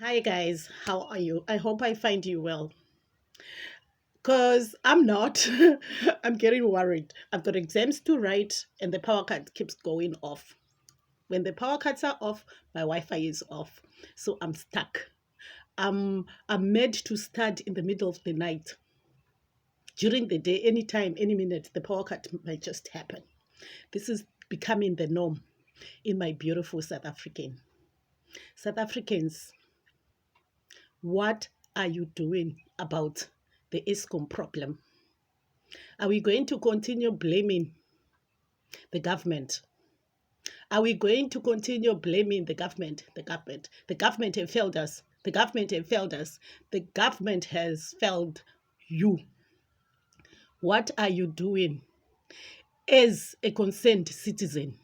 Hi guys, how are you? I hope I find you well. Because I'm not. I'm getting worried. I've got exams to write and the power cut keeps going off. When the power cuts are off, my Wi-Fi is off. So I'm stuck. I'm made to start in the middle of the night. During the day, anytime, any minute, the power cut might just happen. This is becoming the norm in my beautiful South African. South Africans, what are you doing about the ESCOM problem? Are we going to continue blaming the government? Are we going to continue blaming the government? The government have failed us. The government have failed us. The government has failed you. What are you doing as a concerned citizen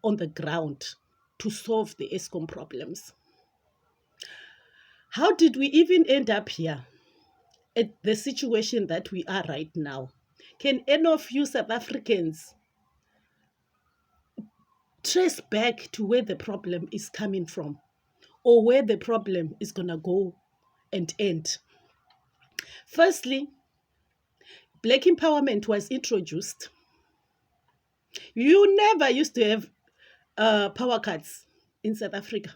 on the ground to solve the ESCOM problems? How did we even end up here at the situation that we are right now? Can any of you South Africans trace back to where the problem is coming from or where the problem is going to go and end? Firstly, Black empowerment was introduced. You never used to have power cuts in South Africa.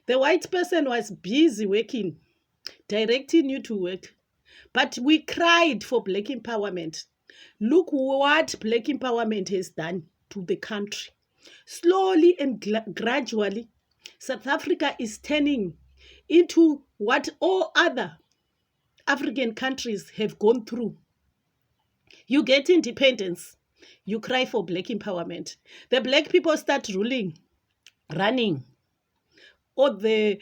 The white person was busy working, directing you to work. But we cried for Black empowerment. Look what Black empowerment has done to the country. Slowly and gradually, South Africa is turning into what all other African countries have gone through. You get independence, you cry for Black empowerment. The Black people start ruling, running all the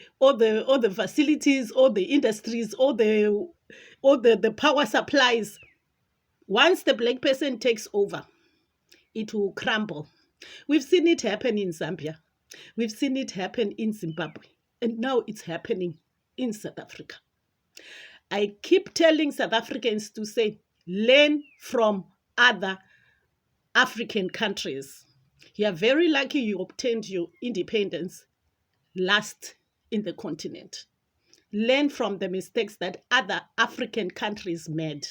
facilities, all the industries, all the power supplies. Once the Black person takes over, it will crumble. We've seen it happen in Zambia. We've seen it happen in Zimbabwe. And now it's happening in South Africa. I keep telling South Africans to say, learn from other African countries. You are very lucky you obtained your independence last in the continent. Learn from the mistakes that other African countries made.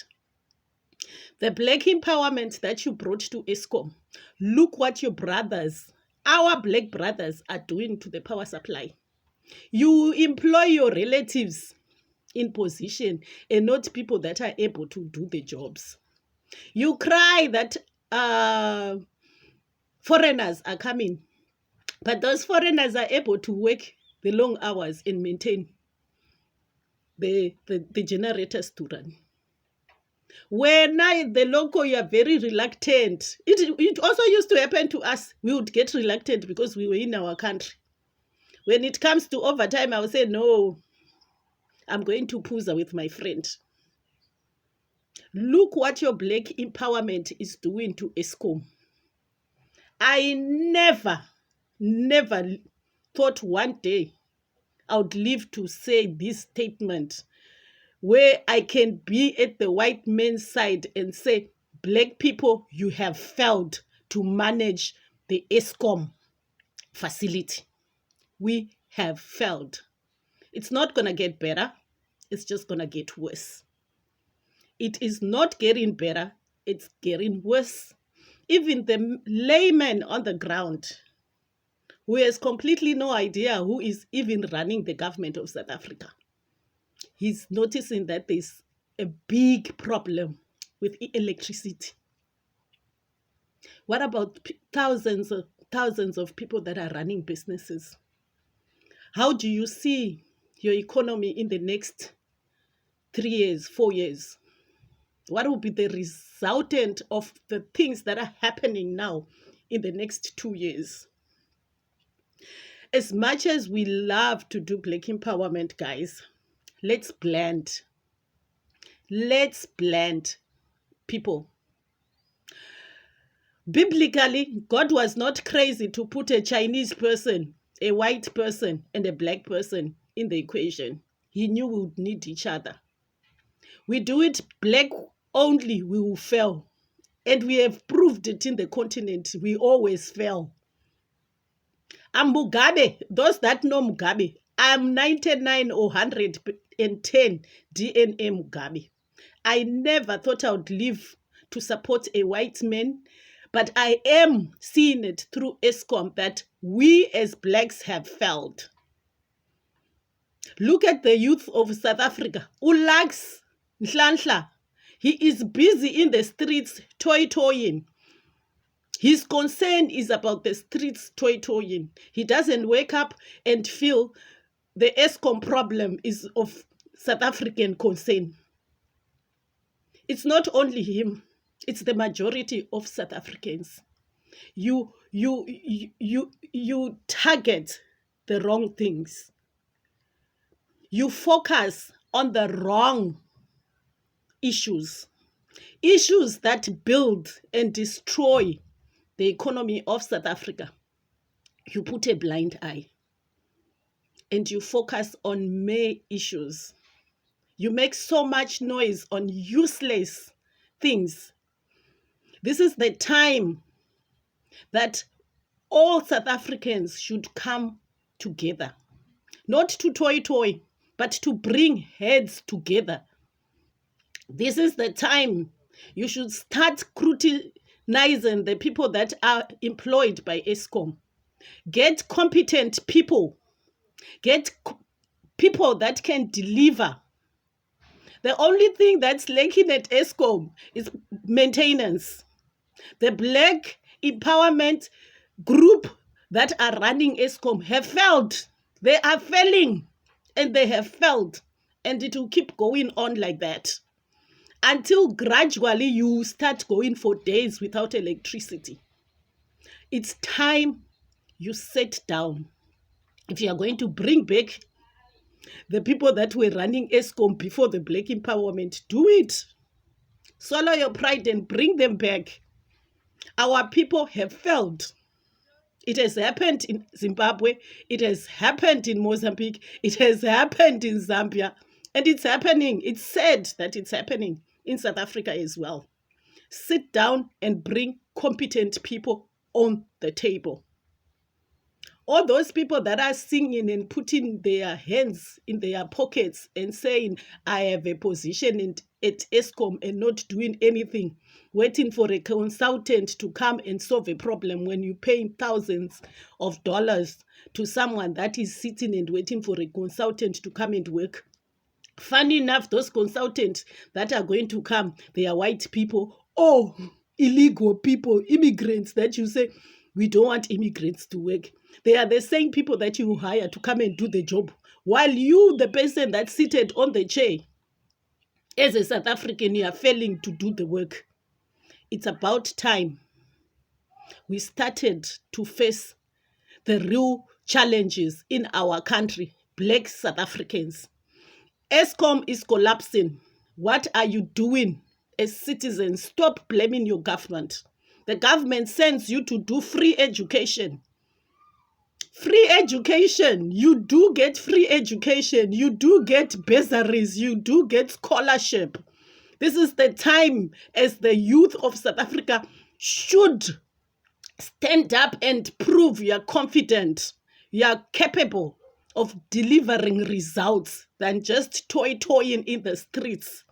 The Black empowerment that you brought to ESCOM, look what your brothers, our Black brothers, are doing to the power supply. You employ your relatives in position and not people that are able to do the jobs. You cry that foreigners are coming, but those foreigners are able to work the long hours and maintain the generators to run. When the local, you are very reluctant. It also used to happen to us. We would get reluctant because we were in our country. When it comes to overtime, I would say, no, I'm going to Puza with my friend. Look what your Black empowerment is doing to ESCOM. I never thought one day I would live to say this statement where I can be at the white man's side and say, Black people, you have failed to manage the ESCOM facility. We have failed. It's not going to get better. It's just going to get worse. It is not getting better. It's getting worse. Even the layman on the ground, who has completely no idea who is even running the government of South Africa, he's noticing that there's a big problem with electricity. What about thousands of people that are running businesses? How do you see your economy in the next 3 years, 4 years? What will be the resultant of the things that are happening now in the next 2 years? As much as we love to do Black empowerment, guys, let's blend. Let's blend people. Biblically, God was not crazy to put a Chinese person, a white person, and a Black person in the equation. He knew we would need each other. We do it Black only, we will fail. And we have proved it in the continent. We always fail. And Mugabe, those that know Mugabe, I'm 99 or 110 DNA Mugabe. I never thought I would live to support a white man, but I am seeing it through ESCOM that we as blacks have failed. Look at the youth of South Africa. Ulax Nhlanhla. He is busy in the streets toying. His concern is about the streets toying. He doesn't wake up and feel the ESCOM problem is of South African concern. It's not only him, it's the majority of South Africans. You target the wrong things. You focus on the wrong issues that build and destroy the economy of South Africa. You put a blind eye and you focus on mere issues. You make so much noise on useless things. This is the time that all South Africans should come together, not to toy, but to bring heads together. This is the time you should start scrutinizing the people that are employed by ESCOM. Get competent people. Get people that can deliver. The only thing that's lacking at ESCOM is maintenance. The Black Empowerment Group that are running ESCOM have failed. They are failing and they have failed. And it will keep going on like that until gradually you start going for days without electricity. It's time you sit down. If you are going to bring back the people that were running ESCOM before the Black Empowerment, do it. Swallow your pride and bring them back. Our people have failed. It has happened in Zimbabwe. It has happened in Mozambique. It has happened in Zambia. And it's happening. It's sad that it's happening in South Africa as well. Sit down and bring competent people on the table. All those people that are singing and putting their hands in their pockets and saying, I have a position at ESCOM and not doing anything, waiting for a consultant to come and solve a problem when you pay thousands of dollars to someone that is sitting and waiting for a consultant to come and work. Funny enough, those consultants that are going to come, they are white people or illegal people, immigrants that you say, we don't want immigrants to work. They are the same people that you hire to come and do the job. While you, the person that's seated on the chair, as a South African, you are failing to do the work. It's about time we started to face the real challenges in our country, Black South Africans. ESCOM is collapsing. What are you doing as citizens? Stop blaming your government. The government sends you to do free education. Free education. You do get free education. You do get bursaries. You do get scholarship. This is the time as the youth of South Africa should stand up and prove you are confident. You are capable of delivering results than just toying in the streets.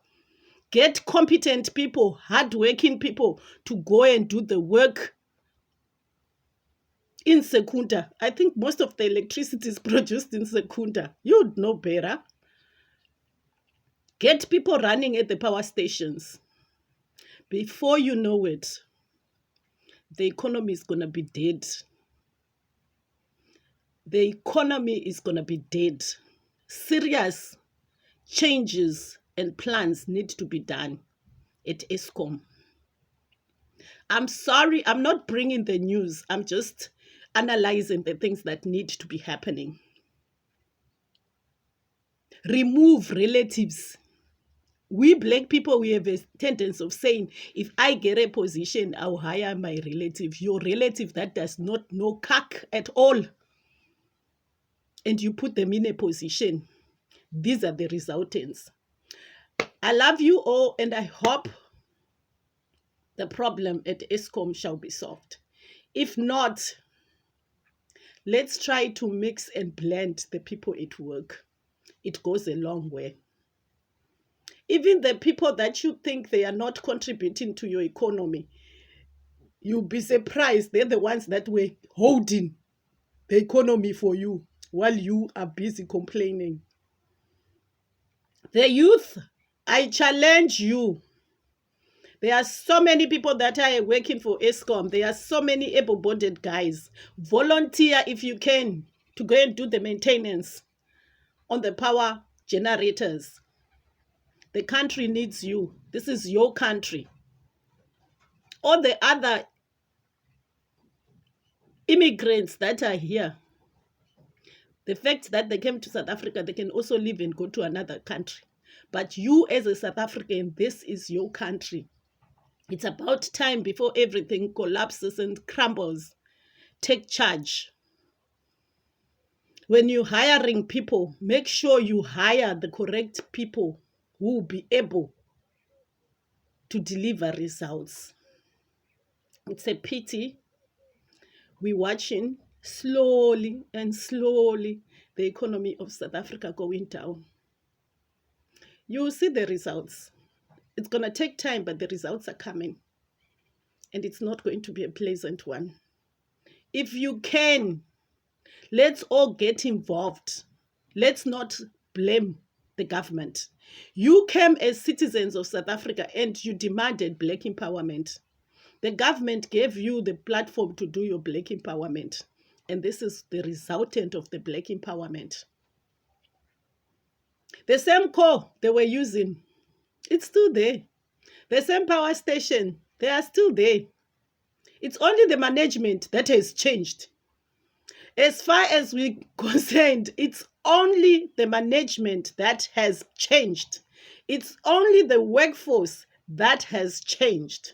Get competent people, hardworking people to go and do the work in Secunda. I think most of the electricity is produced in Secunda. You'd know better. Get people running at the power stations. Before you know it, the economy is going to be dead. The economy is going to be dead. Serious changes and plans need to be done at ESCOM. I'm sorry, I'm not bringing the news. I'm just analyzing the things that need to be happening. Remove relatives. We Black people, we have a tendency of saying, if I get a position, I'll hire my relative. Your relative that does not know CAC at all. And you put them in a position. These are the resultants. I love you all, and I hope the problem at ESCOM shall be solved. If not, Let's try to mix and blend the people at work. It goes a long way. Even the people that you think they are not contributing to your economy, you'll be surprised they're the ones that were holding the economy for you while you are busy complaining. The youth, I challenge you. There are so many people that are working for ESCOM. There are so many able-bodied guys. Volunteer if you can to go and do the maintenance on the power generators. The country needs you. This is your country. All the other immigrants that are here, the fact that they came to South Africa, they can also live and go to another country. But you as a South African, this is your country. It's about time before everything collapses and crumbles. Take charge. When you're hiring people, make sure you hire the correct people who will be able to deliver results. It's a pity we're watching slowly and slowly the economy of South Africa going down. You will see the results. It's going to take time, but the results are coming. And it's not going to be a pleasant one. If you can, let's all get involved. Let's not blame the government. You came as citizens of South Africa and you demanded black empowerment. The government gave you the platform to do your black empowerment. And this is the resultant of the black empowerment. The same core they were using, it's still there. The same power station, they are still there. It's only the management that has changed. As far as we're concerned, it's only the management that has changed. It's only the workforce that has changed.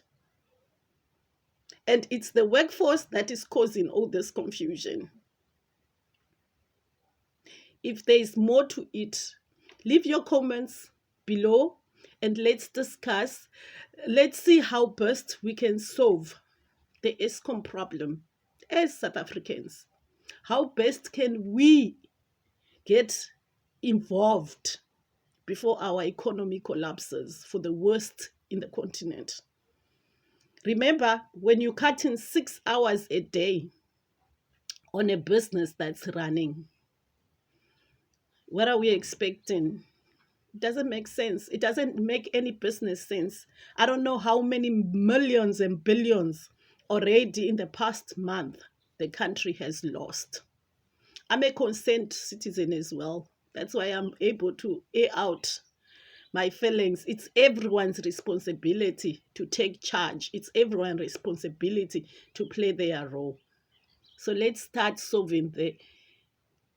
And it's the workforce that is causing all this confusion. If there is more to it, leave your comments below and let's discuss. Let's see how best we can solve the ESCOM problem as South Africans. How best can we get involved before our economy collapses for the worst in the continent? Remember, when you cut in 6 hours a day on a business that's running, what are we expecting? It doesn't make sense. It doesn't make any business sense. I don't know how many millions and billions already in the past month the country has lost. I'm a concerned citizen as well. That's why I'm able to air out my feelings. It's everyone's responsibility to take charge. It's everyone's responsibility to play their role. So let's start solving the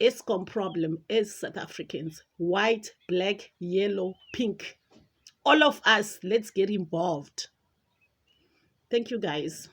ESCOM problem as South Africans. White, black, yellow, pink. All of us, let's get involved. Thank you, guys.